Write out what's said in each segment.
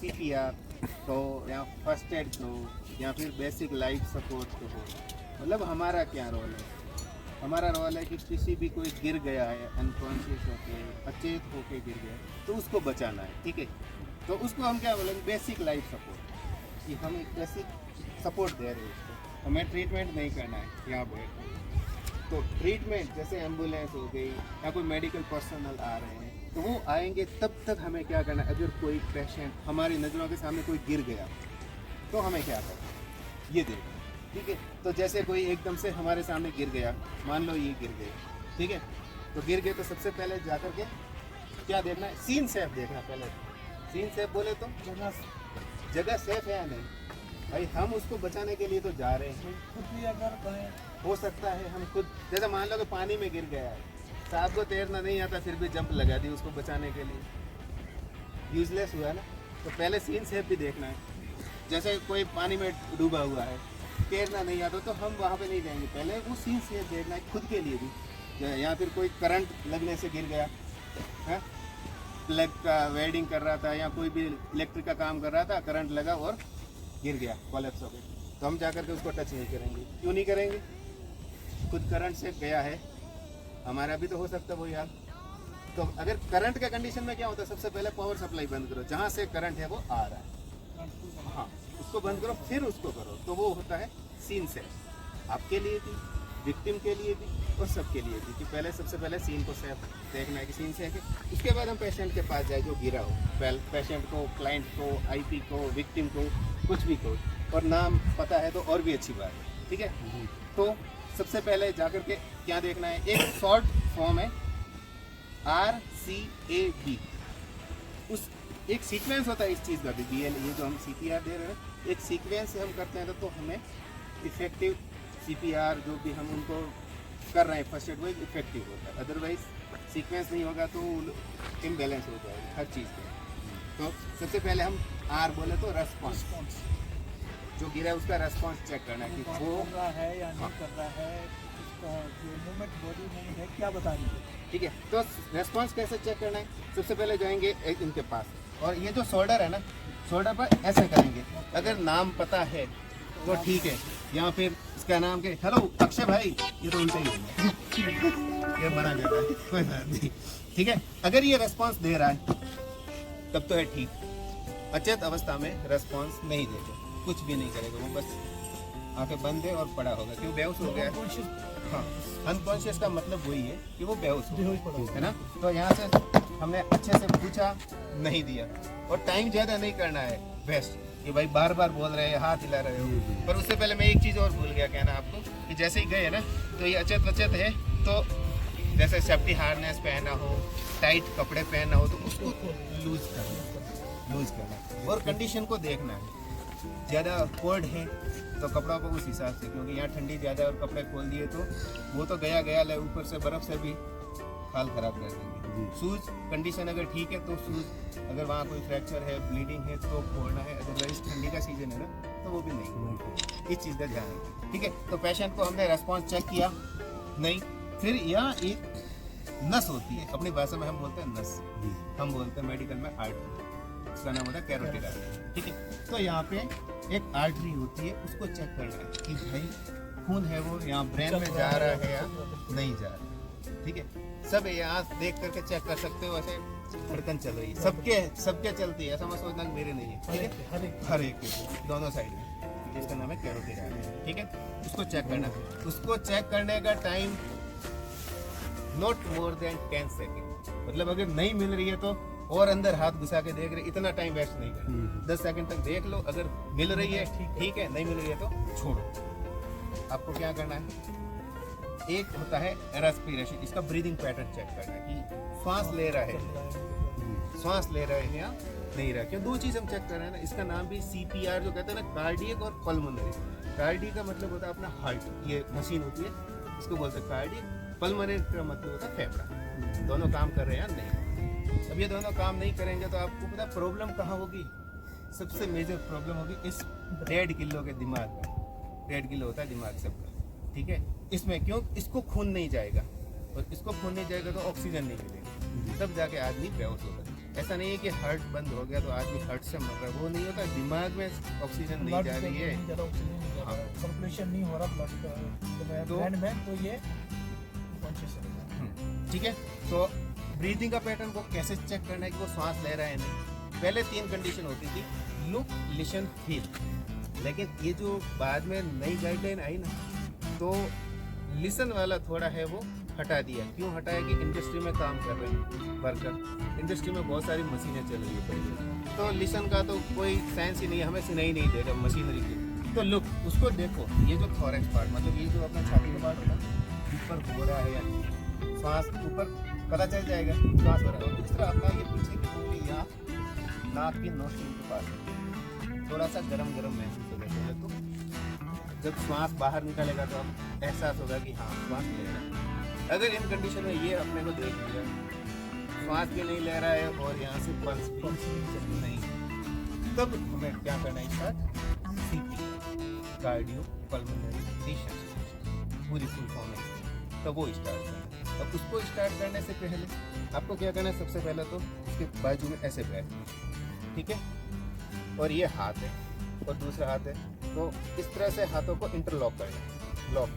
CPR हो या first aid हो या फिर बेसिक लाइफ सपोर्ट हो, मतलब हमारा क्या रोल है? हमारा रोल है कि किसी भी कोई गिर गया है अनकॉन्शियस होके, अचेत होके गिर गया तो उसको बचाना है, ठीक है। तो उसको हम क्या बोलेंगे, बेसिक लाइफ सपोर्ट, कि हम एक बेसिक सपोर्ट दे रहे हैं उसको, हमें ट्रीटमेंट नहीं करना है यहाँ बैठ। तो ट्रीटमेंट जैसे एम्बुलेंस हो गई या कोई मेडिकल पर्सनल आ रहे हैं तो वो आएंगे, तब तक हमें क्या करना है, अगर कोई पेशेंट हमारी नज़रों के सामने कोई गिर गया तो हमें क्या करना है, ये देखना, ठीक है। तो जैसे कोई एकदम से हमारे सामने गिर गया, मान लो ये गिर गए, ठीक है, तो गिर गए तो सबसे पहले जाकर के क्या देखना है, सीन सेफ देखना। पहले सीन सेफ बोले तो जगह सेफ है या नहीं, भाई हम उसको बचाने के लिए तो जा रहे हैं, खुद भी अगर हो सकता है हम खुद, जैसे मान लो कि पानी में गिर गया है, साहब को तैरना नहीं आता फिर भी जंप लगा दी उसको बचाने के लिए, यूजलेस हुआ ना। तो पहले सीन सेफ भी देखना है। जैसे कोई पानी में डूबा हुआ है, तैरना नहीं आता तो हम वहाँ पे नहीं जाएंगे, पहले वो सीन सेफ देखना है खुद के लिए भी। या फिर कोई करंट लगने से गिर गया है, प्लग का वेल्डिंग कर रहा था या कोई भी इलेक्ट्रिक का काम कर रहा था, करंट लगा और गिर गया, कोलैप्स हो गया, तो हम जाकर के उसको टच नहीं करेंगे। क्यों नहीं करेंगे? खुद करंट से गया है, हमारा भी तो हो सकता है वही हाल। तो अगर करंट के कंडीशन में क्या होता है, सबसे पहले पावर सप्लाई बंद करो, जहाँ से करंट है वो आ रहा है, हाँ उसको बंद करो, फिर उसको करो, तो वो होता है सीन सेफ, आपके लिए भी, विक्टिम के लिए भी और सबके लिए भी, कि पहले सबसे पहले सीन को सेफ देखना है कि सीन सेफ है। उसके बाद हम पेशेंट के पास जाए जो गिरा हो, पेशेंट को, क्लाइंट को, आईपी को, विक्टिम को, कुछ भी को, और नाम पता है तो और भी अच्छी बात है, ठीक है। तो सबसे पहले जाकर के क्या देखना है, एक शॉर्ट फॉर्म है RCAB, उस एक सीक्वेंस होता है इस चीज़ का भी, BL ये जो हम CPR दे रहे हैं, एक सीक्वेंस से हम करते हैं तो हमें इफेक्टिव CPR जो भी हम उनको कर रहे हैं फर्स्ट एड, वो इफेक्टिव होता है। अदरवाइज सीक्वेंस नहीं होगा तो इम्बैलेंस हो जाएगा हर चीज़ पे। तो सबसे पहले हम R बोले तो रेस्पॉन्स, जो गिरा है उसका रेस्पॉन्स चेक करना है कि वो कर रहा है या नहीं कर रहा है, उसका जो मूवमेंट, बॉडी मूवमेंट है क्या बता रही है, ठीक है। तो रेस्पॉन्स कैसे चेक करना है, सबसे पहले जाएंगे इनके पास, और ये जो शोल्डर है ना, शोल्डर पर ऐसे करेंगे, अगर नाम पता है तो ठीक है, या फिर इसका नाम के, हेलो अक्षय भाई, ये तो उनसे ही होगा ये बना जाता है, कोई बात नहीं, ठीक है। अगर ये रेस्पॉन्स दे रहा है तब तो है ठीक, अचेत अवस्था में रेस्पॉन्स नहीं देगा, कुछ भी नहीं करेगा, वो बस आंखें बंद है और पड़ा होगा, क्यों बेहोश हो गया। हाँ, अनकॉन्शियस का मतलब वही है कि वो बेहोश हो, है ना। तो यहाँ से हमने अच्छे से पूछा, नहीं दिया, और टाइम ज़्यादा नहीं करना है, बेस्ट, कि भाई बार बार बोल रहे हैं, हाथ हिला रहे हो। पर उससे पहले मैं एक चीज़ और भूल गया कहना आपको, कि जैसे ही गए ना तो ये अचेत है, तो जैसे सेफ्टी हार्नेस पहना हो, टाइट कपड़े पहना हो, तो उसको लूज करना और कंडीशन को देखना है। ज़्यादा कोल्ड है तो कपड़ों को उस हिसाब से, क्योंकि यहाँ ठंडी ज़्यादा है और कपड़े खोल दिए तो वो तो गया ले, ऊपर से बर्फ़ से भी हाल ख़राब कर देंगे। शूज़ कंडीशन अगर ठीक है तो शूज़, अगर वहाँ कोई फ्रैक्चर है, ब्लीडिंग है तो खोलना है, अदरवाइज ठंडी का सीज़न है ना तो वो भी नहीं, इस चीज़ का ध्यान रखें, ठीक है। तो पेशेंट को हमने रेस्पॉन्स चेक किया, नहीं, फिर यहाँ एक नस होती है, अपनी भाषा में हम बोलते हैं नस, हम बोलते हैं मेडिकल में आर्टरी, उसका नाम होता है कैरोटिड आर्टरी, ठीक है। तो यहाँ पे एक आर्टरी होती है, उसको चेक करना है कि भाई खून है वो यहाँ ब्रेन में जा रहा है या नहीं जा रहा, ठीक है। सब यहाँ देख करके चेक कर सकते हो, ऐसे धड़कन चल रही है, सबके चलती है, ऐसा मत सोचना कि मेरे नहीं है, ठीक है, हर एक के दोनों साइड में, जिसका नाम है कैरोटिड आर्टरी, ठीक है। उसको चेक करना, उसको चेक करने का time not more than 10 second, मतलब अगर नहीं मिल रही है तो और अंदर हाथ घुसा के देख रहे, इतना टाइम वेस्ट नहीं करना, 10 सेकंड तक देख लो, अगर मिल रही है ठीक है, नहीं मिल रही है तो छोड़ो। आपको क्या करना है, एक होता है रेस्पिरेशन, इसका ब्रीदिंग पैटर्न चेक करना है कि श्वास ले रहा है या नहीं रहा, क्यों दो चीज़ हम चेक कर रहे हैं ना। इसका नाम भी CPR जो कहते हैं ना, कार्डियक और पल्मोनरी। कार्डियक का मतलब होता है अपना हार्ट, ये मशीन होती है, इसको बोलते हैं कार्डियक। पल्मोनरी का मतलब होता है फेफड़ा, दोनों काम कर रहे हैं या नहीं। अब ये दोनों काम नहीं करेंगे तो आपको पता प्रॉब्लम कहाँ होगी, सबसे मेजर प्रॉब्लम होगी इस 1.5 किलो के दिमाग में, 1.5 किलो होता है दिमाग सबका, ठीक है। इसमें क्यों, इसको खून नहीं जाएगा, और इसको खून नहीं जाएगा तो ऑक्सीजन नहीं मिलेगी, तब जाके आदमी बेहोश होगा। ऐसा नहीं है कि हार्ट बंद हो गया तो आदमी हार्ट से मर रहा है, वो नहीं होता। दिमाग में ऑक्सीजन नहीं जा रही है, सर्कुलेशन नहीं हो रहा ब्लड का तो- ब्रेन में, तो ये कॉन्शियस रहेगा। ठीक है। तो ब्रीदिंग का पैटर्न को कैसे चेक करना है कि वो सांस ले रहा है नहीं। पहले 3 कंडीशन होती थी, लुक, लिसन, फील। लेकिन ये जो बाद में नई गाइडलाइन आई ना, तो लिसन वाला थोड़ा है वो हटा दिया। क्यों हटाया कि इंडस्ट्री में काम कर रहे हैं वर्कर, इंडस्ट्री में बहुत सारी मशीनें चल रही है पहले, तो लिसन का तो कोई साइंस ही नहीं है, हमें सुनाई नहीं देगा मशीनरी की। तो लुक, उसको देखो, ये जो थोरेक्स पार्ट, मतलब ये जो अपना छाती का पार्ट होगा ऊपर हो रहा है या नहीं, सांस ऊपर पता चल जाएगा सांस हो रहा है। और दूसरा अपना ये पीछे की उंगली यहाँ नाक की नोस्ट्रिल के पास थोड़ा सा गरम गरम महसूस होगा पहले तो। जब श्वास बाहर निकलेगा तो अब एहसास होगा कि हाँ श्वास ले रहा है। अगर इन कंडीशन में ये अपने को देख लिया, श्वास भी नहीं ले रहा है और यहाँ से पल्स भी नहीं, तब हमें क्या करना है, start CP, cardio pulmonary research, पूरी फुल फॉर्म है, तो वो स्टार्ट करना है। अब उसको स्टार्ट करने से पहले आपको क्या करना है, सबसे पहले तो उसके बाजू में ऐसे बैठना, ठीक है, और ये हाथ है और दूसरा हाथ है, तो इस तरह से हाथों को इंटरलॉक करना है, लॉक।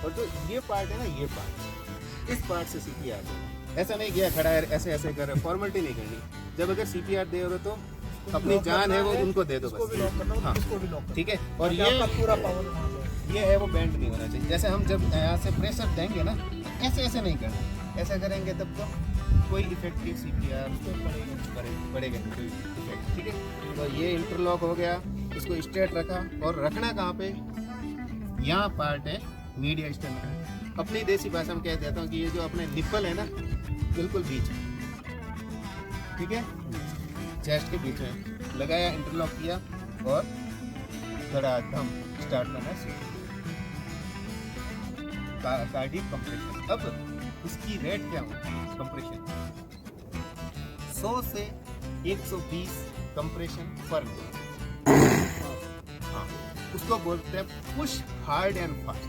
और जो ये पार्ट है ना, ये पार्ट, इस पार्ट से सीपीआर दो। ऐसा नहीं किया खड़ा है ऐसे ऐसे कर रहे, फॉर्मेलिटी नहीं करनी। जब अगर सीपीआर दे रहे हो तो अपनी जान है वो उनको दे दो बस, हाँ ठीक है। और ये पूरा पावर ये है वो बेंड नहीं होना चाहिए। जैसे हम जब यहाँ से प्रेशर देंगे ना, ऐसे ऐसे नहीं करना, ऐसा करेंगे तब तो कोई इफेक्टिव सीपीआर पड़ेगा कोई इफेक्ट, ठीक है। तो ये इंटरलॉक हो गया, इसको स्ट्रेट रखा, और रखना कहाँ पे, यहाँ पार्ट है मीडिया स्टर्नम। अपनी देसी भाषा में कह देता हूँ कि ये जो अपने निप्पल है ना, बिल्कुल बीच में, ठीक है, चेस्ट के बीच में लगाया, इंटरलॉक किया और धड़ाधम स्टार्ट करना है कार्डियक कंप्रेशन। अब इसकी रेट क्या होगी कंप्रेशन, 100 से 120 कंप्रेशन पर मिनट। हाँ, उसको बोलते हैं पुश हार्ड एंड फास्ट,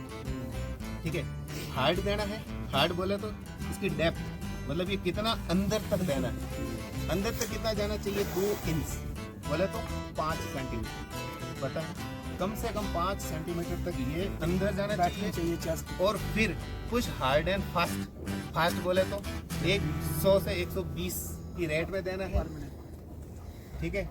ठीक है। हार्ड देना है, हार्ड बोले तो इसकी डेप्थ, मतलब ये कितना अंदर तक देना है, अंदर तक कितना जाना चाहिए, 2 इंच, बोले तो 5 सेंटीमीटर, पता है, कम से कम 5 सेंटीमीटर तक ये अंदर जाना चाहिए चेस्ट। और फिर push hard and fast, fast बोले तो 100 से 120 की रेट में देना है, ठीक है।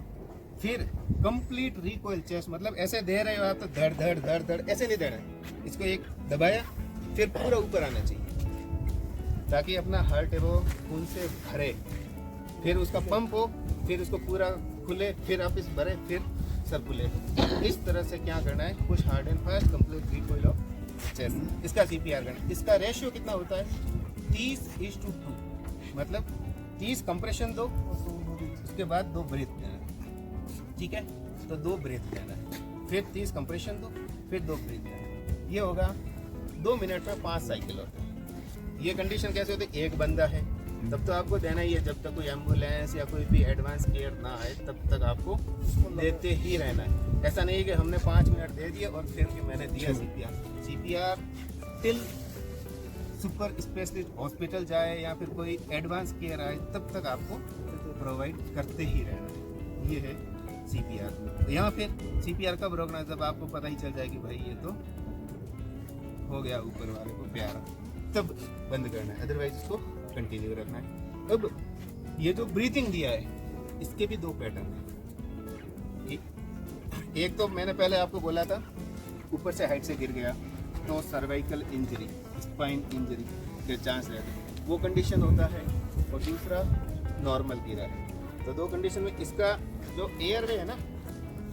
फिर कंप्लीट रिकॉइल चेस्ट, मतलब ऐसे दे रहे हो आप तो धड़ धड़ धड़ धड़ ऐसे नहीं देना है, इसको एक दबाया फिर पूरा ऊपर आना चाहिए ताकि अपना हार्ट है वो खून से भरे, फिर उसका पंप हो, फिर उसको पूरा खुले, फिर आप इस भरे, फिर सर्कुलेट। इस तरह से क्या करना है, push hard and fast, complete recoil of chest, इसका सीपीआर करना है। इसका रेशियो कितना होता है, 30:2, मतलब 30 कंप्रेशन दो, उसके बाद 2 ब्रीथ देना, ठीक है। तो 2 ब्रीथ देना है, फिर 30 कंप्रेशन दो, फिर 2 ब्रीथ देना। ये होगा 2 मिनट में 5 साइकिल होते हैं। ये कंडीशन कैसे होती है, एक बंदा है तब तो आपको देना ही है, जब तक कोई एम्बुलेंस या कोई भी एडवांस केयर ना आए तब तक आपको देते ही रहना है। ऐसा नहीं है कि हमने 5 मिनट दे दिए और फिर कि मैंने दिया CPR till super specialist hospital जाए या फिर कोई एडवांस केयर आए तब तक आपको प्रोवाइड करते ही रहना है। ये है सीपीआर। तो यहाँ फिर सीपीआर कब रोकना, जब आपको पता ही चल जाए कि भाई ये तो हो गया ऊपर वाले को प्यारा, तब बंद करना है, अदरवाइज इसको कंटिन्यू रखना है। अब ये जो ब्रीथिंग दिया है इसके भी 2 पैटर्न हैं। एक तो मैंने पहले आपको बोला था ऊपर से हाइट से गिर गया तो सर्वाइकल इंजरी, स्पाइन इंजरी के चांस रहते हैं, वो कंडीशन होता है। और दूसरा नॉर्मल गिरा है। तो 2 कंडीशन में इसका जो एयरवे है ना,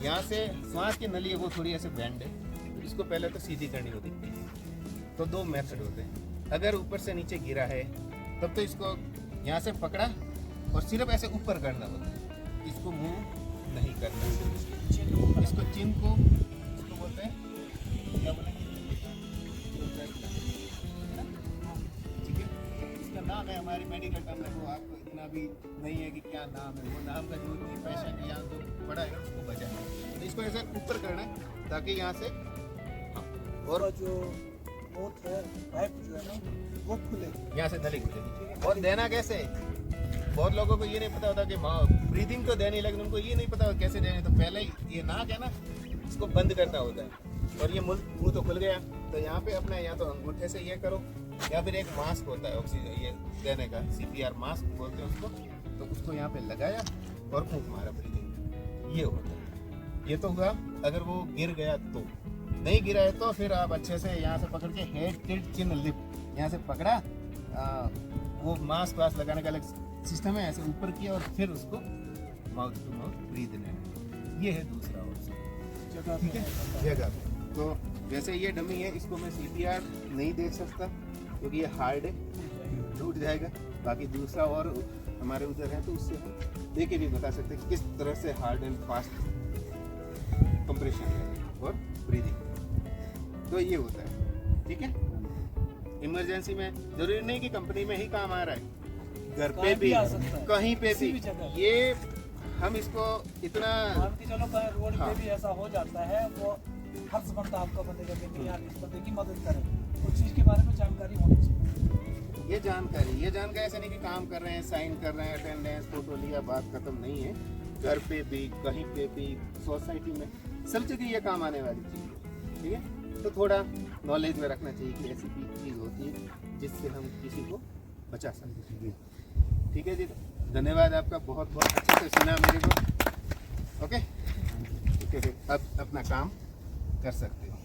यहाँ से श्वास की नली है वो थोड़ी ऐसे बैंड है, तो इसको पहले तो सीधी करनी होती है। तो 2 मेथड होते हैं। अगर ऊपर से नीचे गिरा है तब तो इसको यहाँ से पकड़ा और सिर्फ ऐसे ऊपर करना होता है, इसको मूव नहीं करना। इसको चिन को इसको बोलते हैं क्या बोलेंगे, ठीक है। इसका नाम है हमारी मेडिकल टर्म में, वो आपको इतना भी नहीं है कि क्या नाम है, वो नाम का जो भी पेशेंट यहाँ जो पड़ा है उसको बचाए। तो इसको ऐसे ऊपर करना है ताकि यहाँ से और जो पाइप जो है ना वो खुले, यहाँ से नली खुलेगी। और देना कैसे, बहुत लोगों को ये नहीं पता होता कि ब्रीदिंग तो देनी, लेकिन उनको ये नहीं पता कैसे देनी। तो पहले ये नाक है ना, इसको बंद करना होता है। और ये मुंह तो खुल गया, तो यहाँ पे अपना या तो अंगूठे से ये करो, या फिर एक मास्क होता है ऑक्सीजन ये देने का, CPR मास्क बोलते हैं उसको। तो उसको यहाँ पे लगाया और फूंक मारा, ब्रीदिंग ये होता है। ये तो हुआ अगर वो गिर गया तो। नहीं गिरा है तो फिर आप अच्छे से यहाँ से पकड़ के हेड टिल्ट चिन लिप यहाँ से पकड़ा, वो मास्क वास्क लगाने का अलग सिस्टम है, ऐसे ऊपर किया और फिर उसको माउथ टू माउथ ब्रीद लेना। ये है दूसरा ऑप्शन, जगह ठीक है, जगह पे। तो वैसे ये डमी है, इसको मैं CPR नहीं देख सकता क्योंकि ये हार्ड है, टूट जाएगा। बाकी दूसरा और हमारे उधर है, तो उससे हम दे के भी बता सकते हैं किस तरह से हार्ड एंड फास्ट कंप्रेशन है और ब्रीदिंग। तो ये होता है, ठीक है। इमरजेंसी में जरूरी नहीं कि कंपनी में ही काम आ रहा है, घर पे भी, कहीं पे भी ये हम इसको इतना मान के चलो कहीं रोड पे भी ऐसा हो जाता है, वो फर्ज बनता आपका बंदे का कि यार इस बंदे की मदद करें। उस चीज़ के बारे में जानकारी होनी चाहिए। ये जानकारी ऐसा नहीं कि काम कर रहे हैं, साइन कर रहे हैं, अटेंडेंस फोटो लिया, बात खत्म नहीं है। घर पे भी, कहीं पे भी, सोसाइटी में, सब जगह ये काम आने वाली चीज़ है, ठीक है। तो थोड़ा नॉलेज में रखना चाहिए कि ऐसी चीज़ होती है जिससे हम किसी को बचा सकते हैं। ठीक है जी, धन्यवाद आपका, बहुत बहुत अच्छे से सुना मेरे को। ओके, ठीक है, अब अपना काम कर सकते हो।